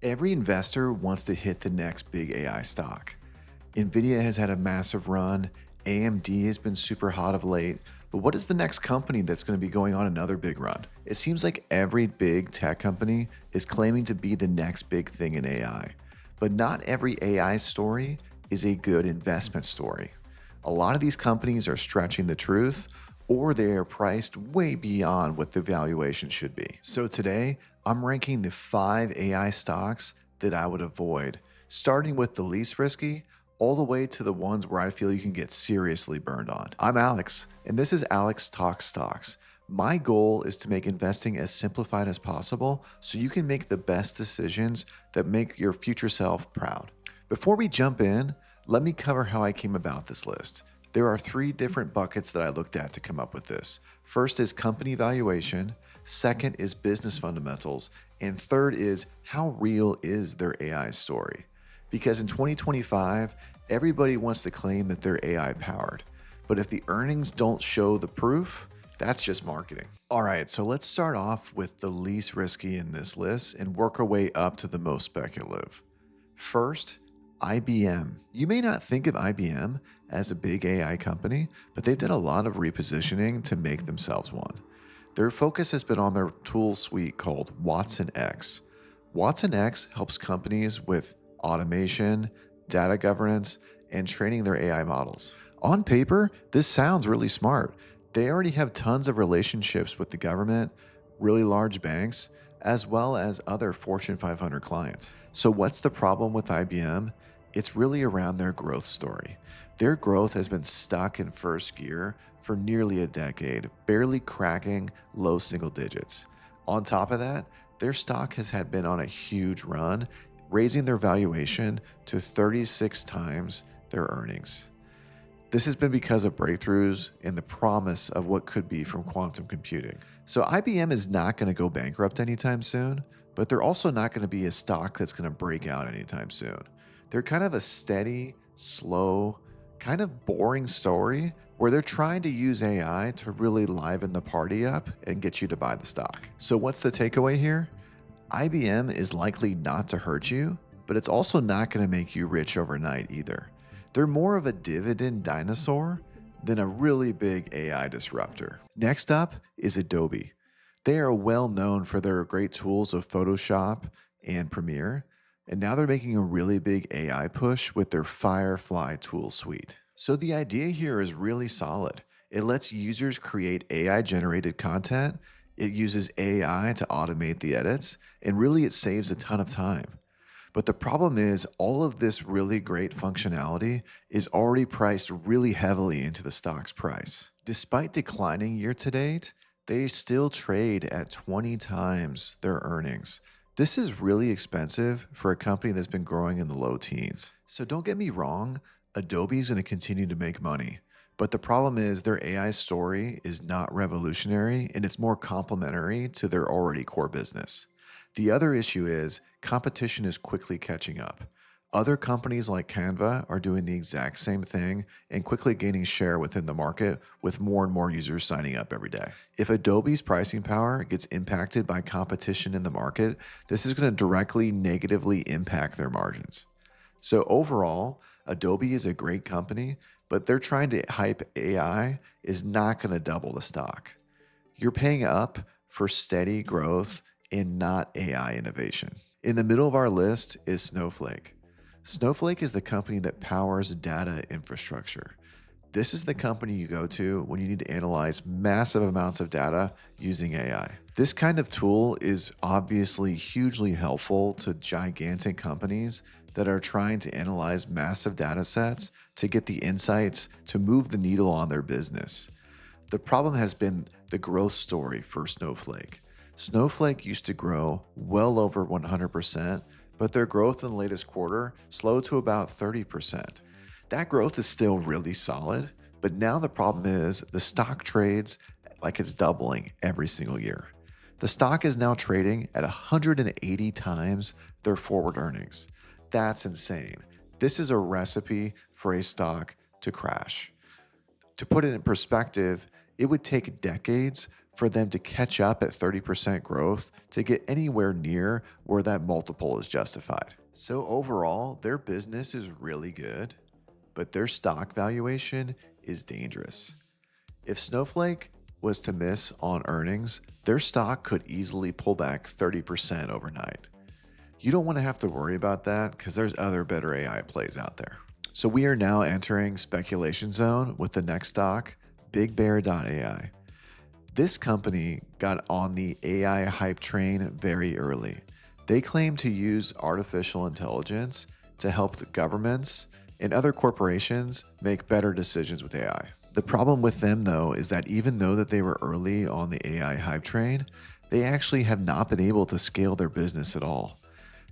Every investor wants to hit the next big AI stock. Nvidia has had a massive run, AMD has been super hot of late, but what is the next company that's going to be going on another big run? It seems like every big tech company is claiming to be the next big thing in AI, but not every AI story is a good investment story. A lot of these companies are stretching the truth, or they are priced way beyond what the valuation should be. So today, I'm ranking the 5 AI stocks that I would avoid, starting with the least risky all the way to the ones where I feel you can get seriously burned on. I'm Alex, and this is Alex Talks Stocks. My goal is to make investing as simplified as possible so you can make the best decisions that make your future self proud. Before we jump in, let me cover how I came about this list. There are 3 different buckets that I looked at to come up with this. First is company valuation, second is business fundamentals, and third is how real is their AI story. Because in 2025, everybody wants to claim that they're AI powered. But if the earnings don't show the proof, that's just marketing. All right, so let's start off with the least risky in this list and work our way up to the most speculative. First, IBM. You may not think of IBM as a big AI company, but they've done a lot of repositioning to make themselves one. Their focus has been on their tool suite called Watson X. Watson X helps companies with automation, data governance, and training their AI models. On paper, this sounds really smart. They already have tons of relationships with the government, really large banks, as well as other Fortune 500 clients. So what's the problem with IBM? It's really around their growth story. Their growth has been stuck in first gear for nearly a decade, barely cracking low single digits. On top of that, their stock has been on a huge run, raising their valuation to 36 times their earnings. This has been because of breakthroughs and the promise of what could be from quantum computing. So IBM is not going to go bankrupt anytime soon, but they're also not going to be a stock that's going to break out anytime soon. They're kind of a steady, slow, kind of boring story where they're trying to use AI to really liven the party up and get you to buy the stock. So what's the takeaway here? IBM is likely not to hurt you, but it's also not going to make you rich overnight either. They're more of a dividend dinosaur than a really big AI disruptor. Next up is Adobe. They are well known for their great tools of Photoshop and Premiere, and now they're making a really big AI push with their Firefly tool suite. So the idea here is really solid. It lets users create AI-generated content, it uses AI to automate the edits, and really it saves a ton of time. But the problem is all of this really great functionality is already priced really heavily into the stock's price. Despite declining year to date, they still trade at 20 times their earnings. This is really expensive for a company that's been growing in the low teens. So don't get me wrong, Adobe is going to continue to make money. But the problem is their AI story is not revolutionary and it's more complementary to their already core business. The other issue is competition is quickly catching up. Other companies like Canva are doing the exact same thing and quickly gaining share within the market with more and more users signing up every day. If Adobe's pricing power gets impacted by competition in the market, this is going to directly negatively impact their margins. So overall, Adobe is a great company, but they're trying to hype AI is not going to double the stock. You're paying up for steady growth and not AI innovation. In the middle of our list is Snowflake. Snowflake is the company that powers data infrastructure. This is the company you go to when you need to analyze massive amounts of data using AI. This kind of tool is obviously hugely helpful to gigantic companies that are trying to analyze massive data sets to get the insights to move the needle on their business. The problem has been the growth story for Snowflake. Snowflake used to grow well over 100%, but their growth in the latest quarter slowed to about 30%. That growth is still really solid, but now the problem is the stock trades like it's doubling every single year. The stock is now trading at 180 times their forward earnings. That's insane. This is a recipe for a stock to crash. To put it in perspective, it would take decades for them to catch up at 30% growth to get anywhere near where that multiple is justified. So overall, their business is really good, but their stock valuation is dangerous. If Snowflake was to miss on earnings, their stock could easily pull back 30% overnight. You don't want to have to worry about that because there's other better AI plays out there. So we are now entering speculation zone with the next stock, bigbear.ai. This company got on the AI hype train very early. They claim to use artificial intelligence to help the governments and other corporations make better decisions with AI. The problem with them, though, is that even though that they were early on the AI hype train, they actually have not been able to scale their business at all.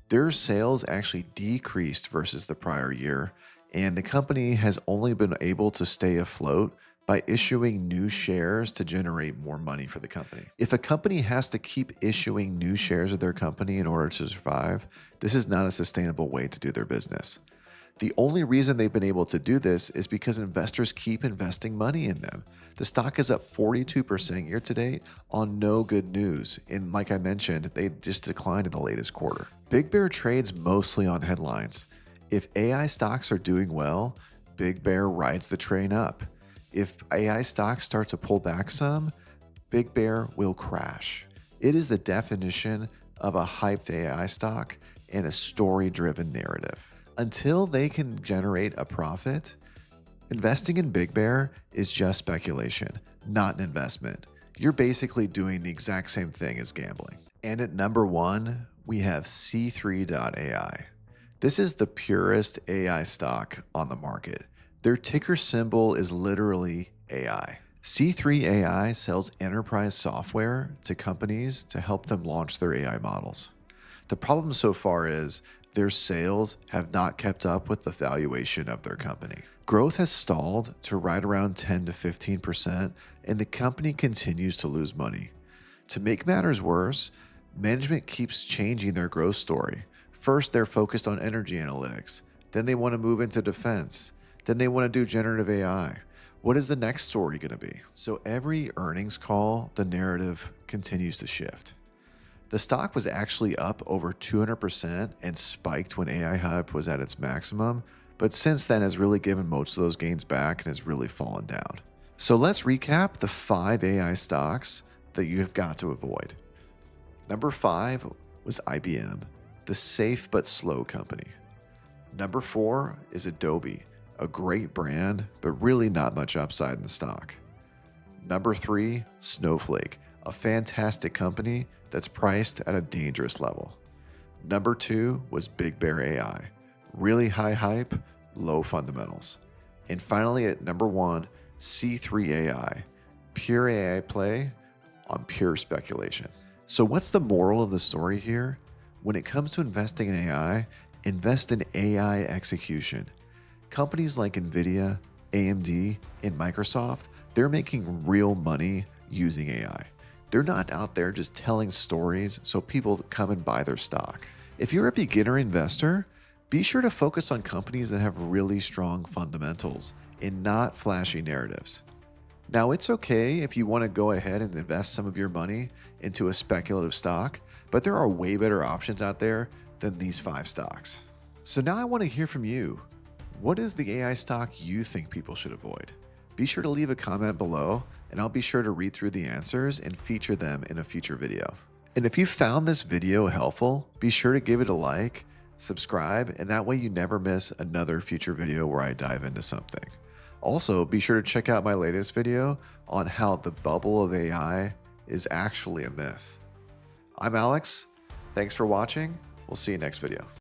Their sales actually decreased versus the prior year, and the company has only been able to stay afloat by issuing new shares to generate more money for the company. If a company has to keep issuing new shares of their company in order to survive, this is not a sustainable way to do their business. The only reason they've been able to do this is because investors keep investing money in them. The stock is up 42% year to date on no good news. And like I mentioned, they just declined in the latest quarter. Big Bear trades mostly on headlines. If AI stocks are doing well, Big Bear rides the train up. If AI stocks start to pull back some, Big Bear will crash. It is the definition of a hyped AI stock and a story-driven narrative. Until they can generate a profit, investing in Big Bear is just speculation, not an investment. You're basically doing the exact same thing as gambling. And at number one, we have C3.ai. This is the purest AI stock on the market. Their ticker symbol is literally AI. C3.ai sells enterprise software to companies to help them launch their AI models. The problem so far is their sales have not kept up with the valuation of their company. Growth has stalled to right around 10 to 15%, and the company continues to lose money. To make matters worse, management keeps changing their growth story. First, they're focused on energy analytics. Then they want to move into defense. Then they want to do generative AI. What is the next story going to be? So every earnings call, the narrative continues to shift. The stock was actually up over 200% and spiked when AI hype was at its maximum, but since then has really given most of those gains back and has really fallen down. So let's recap the 5 AI stocks that you have got to avoid. Number 5 was IBM, the safe but slow company. Number 4 is Adobe, a great brand, but really not much upside in the stock. Number 3, Snowflake, a fantastic company that's priced at a dangerous level. Number 2 was Big Bear AI, really high hype, low fundamentals. And finally at number 1, C3.ai, pure AI play on pure speculation. So what's the moral of the story here? When it comes to investing in AI, invest in AI execution. Companies like NVIDIA, AMD, and Microsoft, they're making real money using AI. They're not out there just telling stories so people come and buy their stock. If you're a beginner investor, be sure to focus on companies that have really strong fundamentals and not flashy narratives. Now, it's okay if you want to go ahead and invest some of your money into a speculative stock, but there are way better options out there than these 5 stocks. So now I want to hear from you. What is the AI stock you think people should avoid? Be sure to leave a comment below, and I'll be sure to read through the answers and feature them in a future video. And if you found this video helpful, be sure to give it a like, subscribe, and that way you never miss another future video where I dive into something. Also, be sure to check out my latest video on how the bubble of AI is actually a myth. I'm Alex. Thanks for watching. We'll see you next video.